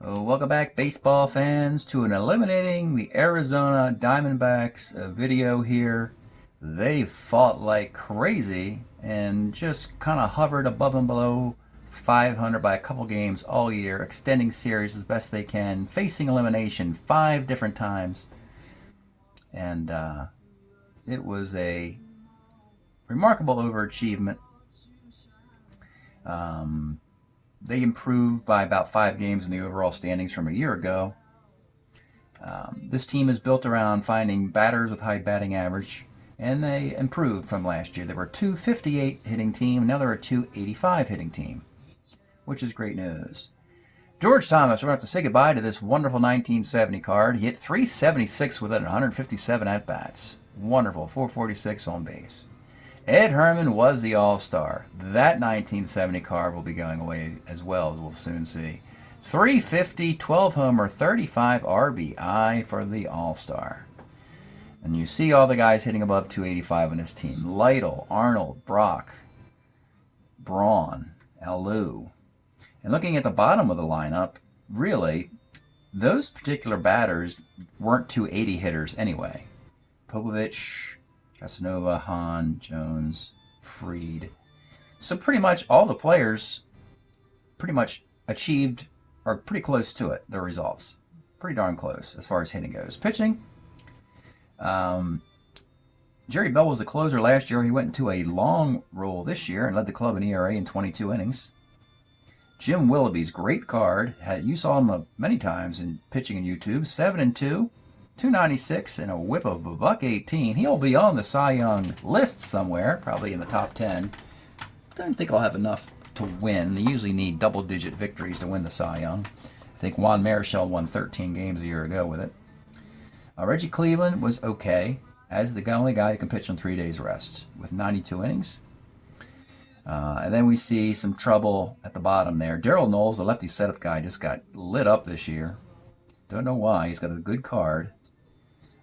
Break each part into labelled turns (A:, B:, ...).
A: Welcome back, baseball fans, to an eliminating the Arizona Diamondbacks video here. They fought like crazy and just kind of hovered above and below 500 by a couple games all year, extending series as best they can, facing elimination 5 different times. And it was a remarkable overachievement. They improved by about 5 games in the overall standings from a year ago. This team is built around finding batters with high batting average, and they improved from last year. They were a 258 hitting team, now they're a 285 hitting team, which is great news. George Thomas, we're going to have to say goodbye to this wonderful 1970 card. He hit 376 with it and 157 at-bats. Wonderful, 446 on base. Ed Herman was the all-star. That 1970 card will be going away as well, as we'll soon see. 350, 12 homer, 35 RBI for the all-star. And you see all the guys hitting above 285 on this team. Lytle, Arnold, Brock, Braun, Alou. And looking at the bottom of the lineup, really, those particular batters weren't 280 hitters anyway. Popovich, Casanova, Hahn, Jones, Fried. So pretty much all the players pretty much achieved, or pretty close to it, their results. Pretty darn close as far as hitting goes. Pitching, Jerry Bell was the closer last year. He went into a long role this year and led the club in ERA in 22 innings. Jim Willoughby's great card. You saw him many times in pitching in YouTube. 7-2. 296 and a whip of a $118. He'll be on the Cy Young list somewhere, probably in the top 10. Don't think I'll have enough to win. They usually need double-digit victories to win the Cy Young. I think Juan Marichal won 13 games a year ago with it. Reggie Cleveland was okay, as the only guy who can pitch on 3 days rest with 92 innings. And then we see some trouble at the bottom there. Darryl Knowles, the lefty setup guy, just got lit up this year. Don't know why. He's got a good card.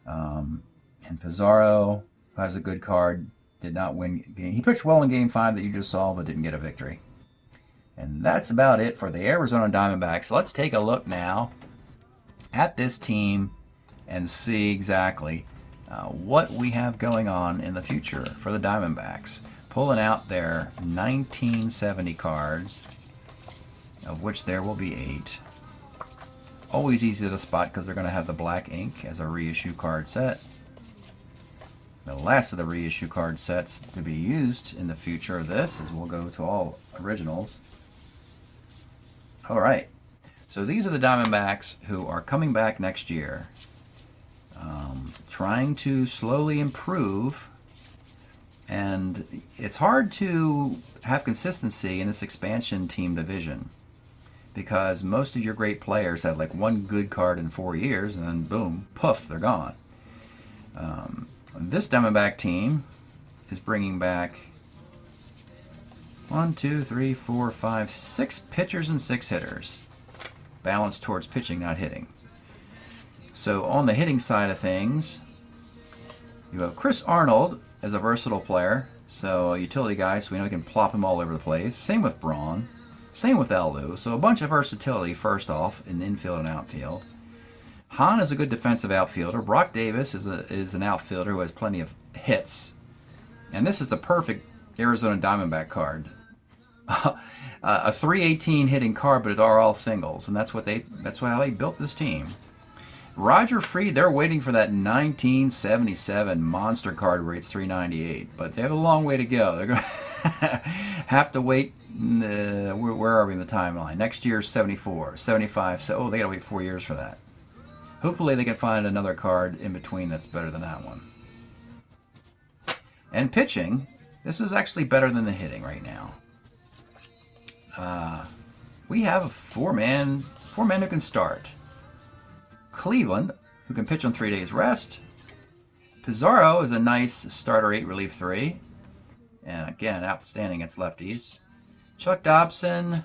A: And Pizarro, who has a good card, did not win game. He pitched well in Game 5 that you just saw, but didn't get a victory. And that's about it for the Arizona Diamondbacks. Let's take a look now at this team and see exactly what we have going on in the future for the Diamondbacks. Pulling out their 1970 cards, of which there will be 8. Always easy to spot because they're going to have the black ink as a reissue card set. The last of the reissue card sets to be used in the future of this, as we'll go to all originals. Alright, so these are the Diamondbacks who are coming back next year, trying to slowly improve. And it's hard to have consistency in this expansion team division, because most of your great players have like one good card in 4 years, and then boom, poof, they're gone. This Diamondback team is bringing back 1, 2, 3, 4, 5, 6 pitchers and 6 hitters, balanced towards pitching, not hitting. So on the hitting side of things, you have Chris Arnold as a versatile player, so a utility guy, so we know we can plop him all over the place. Same with Braun. Same with Alou. So a bunch of versatility, first off, in infield and outfield. Hahn is a good defensive outfielder. Brock Davis is an outfielder who has plenty of hits. And this is the perfect Arizona Diamondback card. A 318 hitting card, but it's all singles, and that's how they built this team. Roger Fried, they're waiting for that 1977 monster card where it's 398, but they have a long way to go. They're going to have to wait. Where are we in the timeline? Next year's 74, 75. So, they got to wait 4 years for that. Hopefully they can find another card in between that's better than that one. And pitching, this is actually better than the hitting right now. We have a four men who can start. Cleveland, who can pitch on 3 days rest. Pizarro is a nice starter 8 relief 3. And again, outstanding against lefties. Chuck Dobson,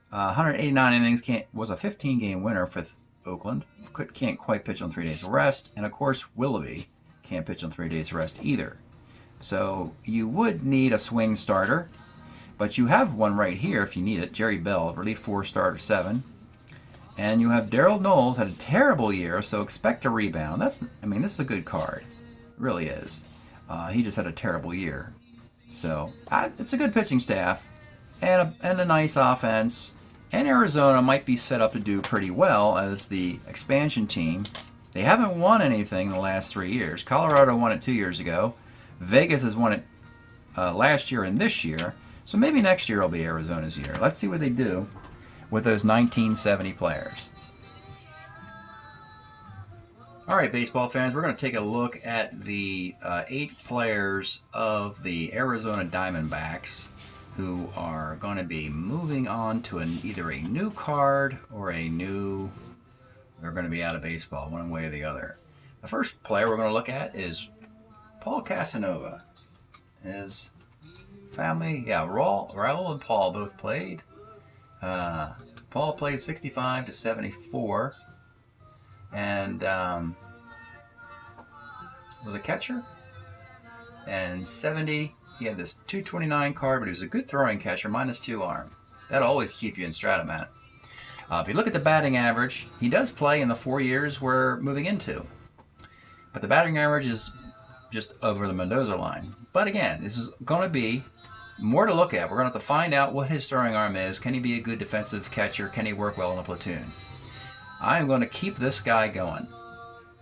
A: 189 innings, was a 15-game winner for Oakland. Can't quite pitch on 3 days rest. And of course, Willoughby can't pitch on 3 days rest either. So you would need a swing starter, but you have one right here if you need it. Jerry Bell, relief 4, starter 7. And you have Daryl Knowles had a terrible year, so expect a rebound. This is a good card. It really is. He just had a terrible year. So it's a good pitching staff and a nice offense. And Arizona might be set up to do pretty well as the expansion team. They haven't won anything in the last 3 years. Colorado won it 2 years ago. Vegas has won it last year and this year. So maybe next year will be Arizona's year. Let's see what they do with those 1970 players. All right, baseball fans, we're going to take a look at the 8 players of the Arizona Diamondbacks who are going to be moving on to either a new card or they're going to be out of baseball, one way or the other. The first player we're going to look at is Paul Casanova. His family, Raul and Paul both played. Paul played 65 to 74 and was a catcher. And 70, he had this 229 card, but he was a good throwing catcher, -2 arm. That'll always keep you in Strat-O-Matic. If you look at the batting average, he does play in the 4 years we're moving into. But the batting average is just over the Mendoza line. But again, this is going to be more to look at. We're going to have to find out what his throwing arm is. Can he be a good defensive catcher? Can he work well in a platoon? I am going to keep this guy going.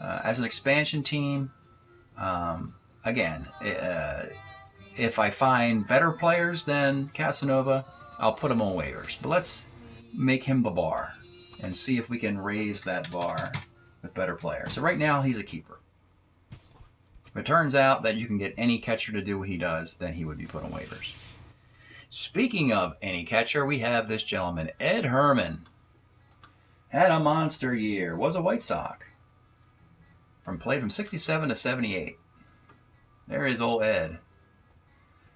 A: As an expansion team, again, if I find better players than Casanova, I'll put him on waivers. But let's make him the bar and see if we can raise that bar with better players. So right now, he's a keeper. If it turns out that you can get any catcher to do what he does, then he would be put on waivers. Speaking of any catcher, we have this gentleman, Ed Herman. Had a monster year. Was a White Sox. Played from 67 to 78. There is old Ed.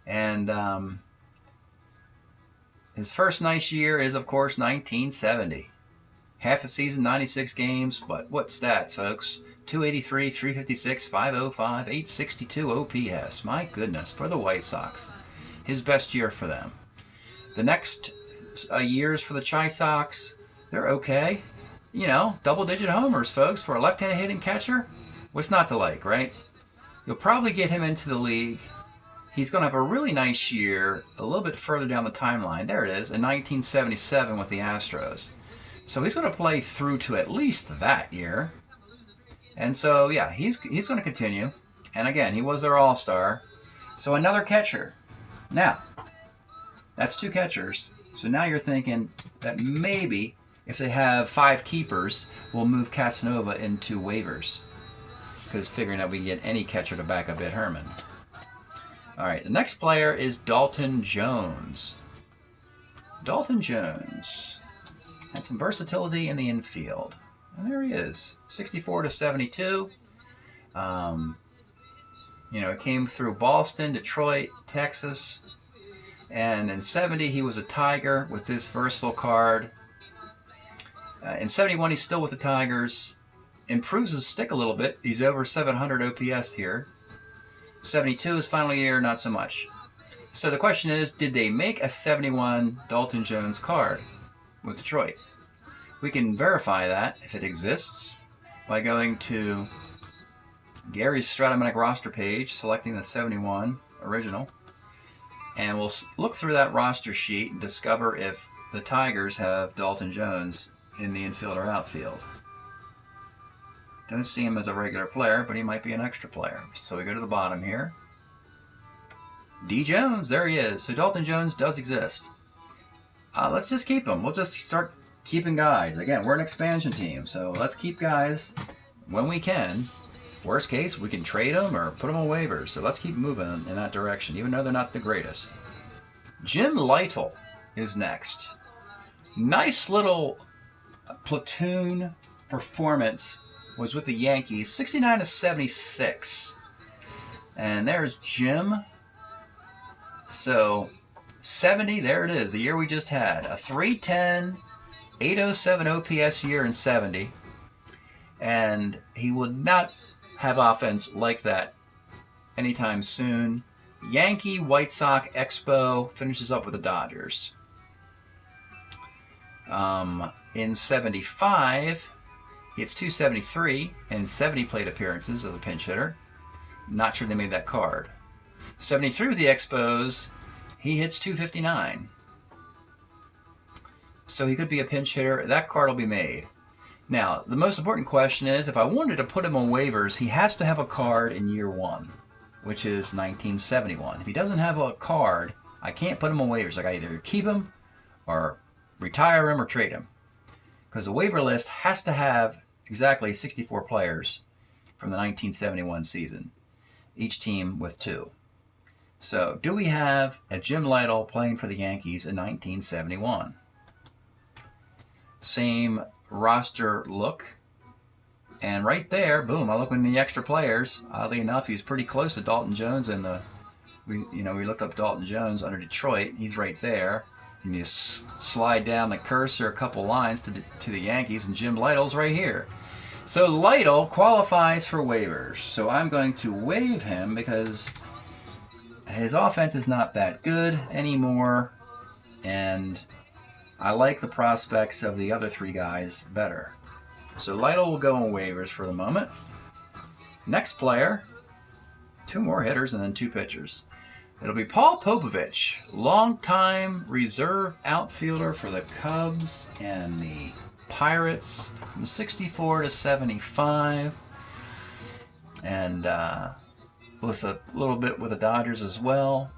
A: And his first nice year is, of course, 1970. Half a season, 96 games, but what stats, folks? 283, 356, 505, 862 OPS. My goodness, for the White Sox. His best year for them. The next years for the Chi Sox, they're okay. You know, double-digit homers, folks, for a left-handed hitting catcher. What's not to like, right? You'll probably get him into the league. He's going to have a really nice year a little bit further down the timeline. There it is, in 1977 with the Astros. So he's going to play through to at least that year. And so, yeah, he's going to continue. And again, he was their all-star. So another catcher. Now, that's 2 catchers. So now you're thinking that maybe if they have 5 keepers, we'll move Casanova into waivers. Because figuring that we can get any catcher to back up Ed Herman. All right, the next player is Dalton Jones. Dalton Jones had some versatility in the infield. And there he is, 64 to 72. It came through Boston, Detroit, Texas. And in 70, he was a Tiger with this versatile card. In 71, he's still with the Tigers. Improves his stick a little bit. He's over 700 OPS here. 72, his final year, not so much. So the question is, did they make a 71 Dalton Jones card with Detroit? We can verify that, if it exists, by going to Gary's Strat-O-Matic roster page, selecting the 71 original, and we'll look through that roster sheet and discover if the Tigers have Dalton Jones in the infield or outfield. Don't see him as a regular player, but he might be an extra player. So we go to the bottom here. D. Jones, there he is. So Dalton Jones does exist. Let's just keep him. We'll just start keeping guys. Again, we're an expansion team, so let's keep guys when we can. Worst case, we can trade them or put them on waivers. So let's keep moving in that direction, even though they're not the greatest. Jim Lytle is next. Nice little platoon performance was with the Yankees, 69 to 76. And there's Jim. So 70, there it is, the year we just had. A 310, 807 OPS year in 70. And he would not have offense like that anytime soon. Yankee White Sox Expo finishes up with the Dodgers. In 75, he hits 273 and 70 plate appearances as a pinch hitter. Not sure they made that card. 73 with the Expos, he hits 259. So he could be a pinch hitter. That card will be made. Now, the most important question is, if I wanted to put him on waivers, he has to have a card in year 1, which is 1971. If he doesn't have a card, I can't put him on waivers. I got to either keep him or retire him or trade him. Because the waiver list has to have exactly 64 players from the 1971 season, each team with 2. So, do we have a Jim Lytle playing for the Yankees in 1971? Same roster look. And right there, boom, I look at the extra players. Oddly enough, he's pretty close to Dalton Jones in the, we looked up Dalton Jones under Detroit. He's right there. And you slide down the cursor a couple lines to the Yankees, and Jim Lytle's right here. So Lytle qualifies for waivers. So I'm going to waive him because his offense is not that good anymore, and I like the prospects of the other 3 guys better. So Lytle will go on waivers for the moment. Next player, 2 more hitters and then 2 pitchers. It'll be Paul Popovich, longtime reserve outfielder for the Cubs and the Pirates from 64 to 75. And with a little bit with the Dodgers as well.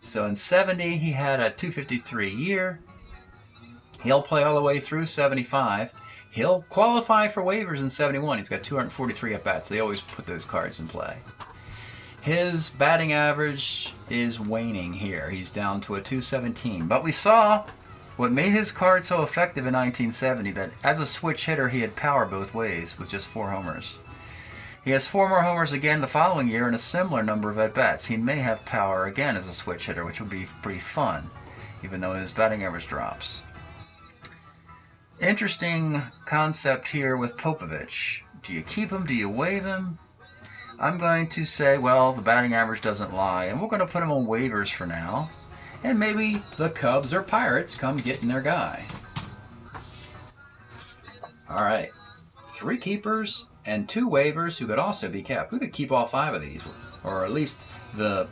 A: So in 70, he had a 253 year. He'll play all the way through 75. He'll qualify for waivers in 71. He's got 243 at-bats. They always put those cards in play. His batting average is waning here. He's down to a 217. But we saw what made his card so effective in 1970, that as a switch hitter, he had power both ways with just 4 homers. He has 4 more homers again the following year and a similar number of at-bats. He may have power again as a switch hitter, which would be pretty fun, even though his batting average drops. Interesting concept here with Popovich. Do you keep him? Do you waive him? I'm going to say, well, the batting average doesn't lie, and we're going to put him on waivers for now. And maybe the Cubs or Pirates come getting their guy. All right. 3 keepers and 2 waivers who could also be kept. We could keep all 5 of these, or at least the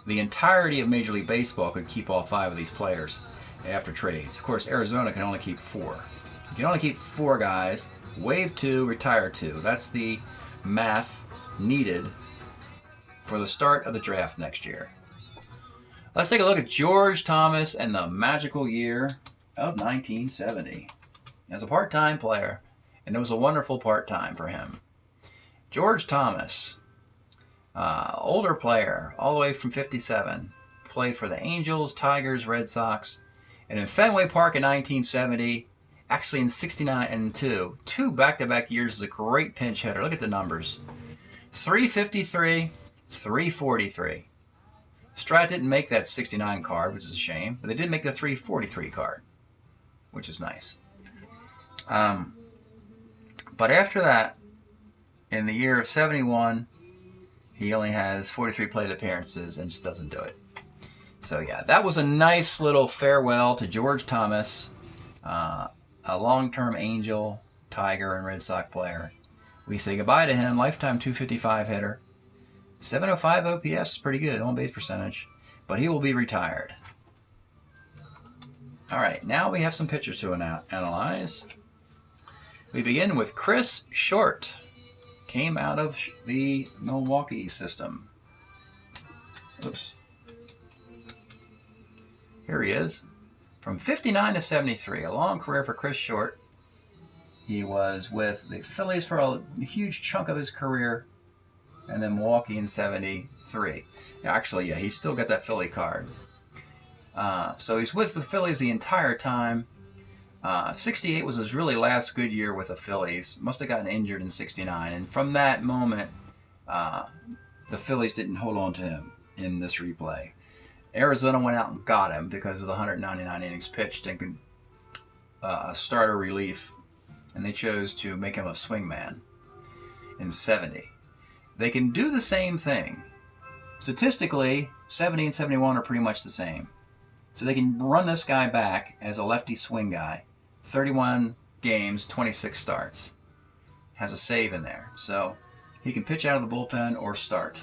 A: entirety of Major League Baseball could keep all 5 of these players after trades. Of course, Arizona can only keep 4. You can only keep 4 guys. Waive 2, retire 2. That's the math needed for the start of the draft next year. Let's take a look at George Thomas and the magical year of 1970 as a part-time player, and it was a wonderful part-time for him. George Thomas, older player, all the way from 57, played for the Angels, Tigers, Red Sox, and in Fenway Park in 1970, actually in 69 and 2 back-to-back years as a great pinch hitter. Look at the numbers. 353, 343. Strat didn't make that 69 card, which is a shame, but they did make the 343 card, which is nice. But after that, in the year of 71, he only has 43 plate appearances and just doesn't do it. So yeah, that was a nice little farewell to George Thomas, a long-term Angel, Tiger, and Red Sox player. We say goodbye to him, lifetime 255 hitter. 705 OPS is pretty good, on-base percentage, but he will be retired. All right, now we have some pitchers to analyze. We begin with Chris Short. Came out of the Milwaukee system. Oops. Here he is. From 59 to 73, a long career for Chris Short. He was with the Phillies for a huge chunk of his career, and then Milwaukee in 73. Actually, yeah, he's still got that Philly card. So he's with the Phillies the entire time. 68 was his really last good year with the Phillies. Must have gotten injured in 69. And from that moment, the Phillies didn't hold on to him in this replay. Arizona went out and got him because of the 199 innings pitched and could starter relief. And they chose to make him a swingman in 70. They can do the same thing. Statistically, 70 and 71 are pretty much the same. So they can run this guy back as a lefty swing guy. 31 games, 26 starts. Has a save in there. So he can pitch out of the bullpen or start.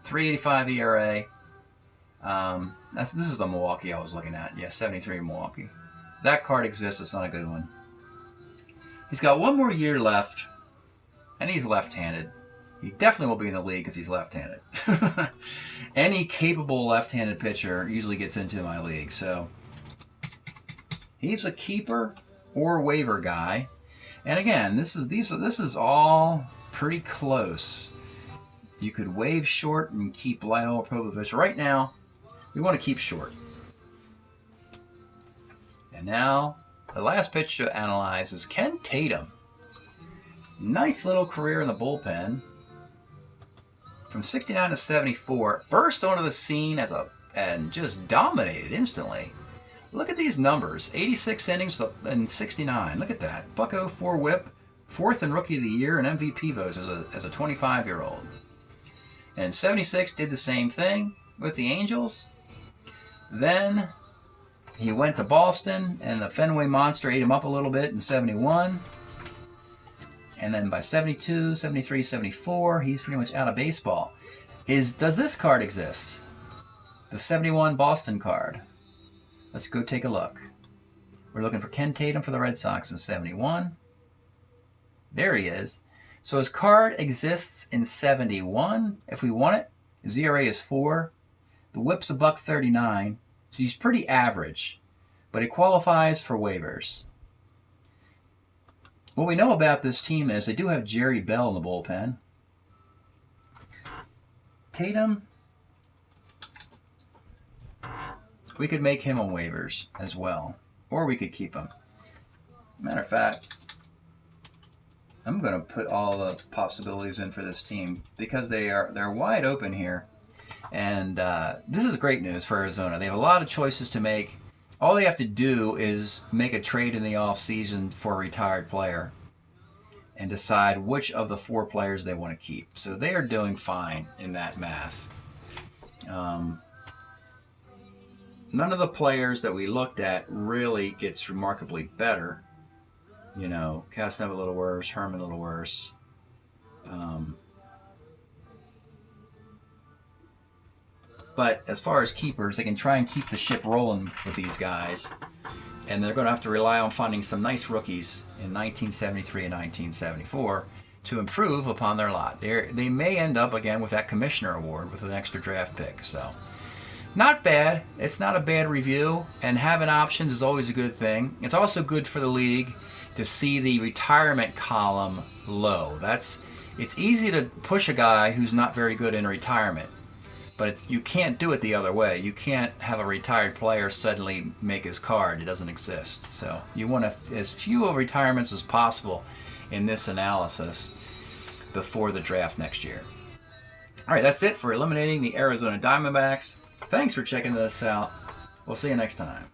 A: 3.85 ERA. This is the Milwaukee I was looking at. Yeah, 73 Milwaukee. That card exists. It's not a good one. He's got one more year left, and he's left-handed. He definitely will be in the league because he's left-handed. Any capable left-handed pitcher usually gets into my league. So he's a keeper or waiver guy. And again, this is all pretty close. You could waive short and keep Lyle or Popovich. Right now, we want to keep short. And now, the last pitch to analyze is Ken Tatum. Nice little career in the bullpen. From 69 to 74, burst onto the scene and just dominated instantly. Look at these numbers. 86 innings and 69. Look at that. .04 whip, 4th in Rookie of the Year and MVP votes as a 25-year-old. And 76 did the same thing with the Angels. Then he went to Boston, and the Fenway Monster ate him up a little bit in 71. And then by 72, 73, 74, he's pretty much out of baseball. Does this card exist? The 71 Boston card. Let's go take a look. We're looking for Ken Tatum for the Red Sox in 71. There he is. So his card exists in 71. If we want it, his ERA is 4. The whip's a $1.39. So he's pretty average, but he qualifies for waivers. What we know about this team is they do have Jerry Bell in the bullpen. Tatum, we could make him on waivers as well, or we could keep him. Matter of fact, I'm going to put all the possibilities in for this team because they're wide open here. And this is great news for Arizona. They have a lot of choices to make. All they have to do is make a trade in the offseason for a retired player and decide which of the 4 players they want to keep. So they are doing fine in that math. None of the players that we looked at really gets remarkably better. You know, Castnev a little worse, Herman a little worse. But as far as keepers, they can try and keep the ship rolling with these guys. And they're going to have to rely on finding some nice rookies in 1973 and 1974 to improve upon their lot. They may end up again with that commissioner award with an extra draft pick. So, not bad. It's not a bad review. And having options is always a good thing. It's also good for the league to see the retirement column low. It's easy to push a guy who's not very good in retirement. But you can't do it the other way. You can't have a retired player suddenly make his card. It doesn't exist. So you want as few retirements as possible in this analysis before the draft next year. All right, that's it for eliminating the Arizona Diamondbacks. Thanks for checking this out. We'll see you next time.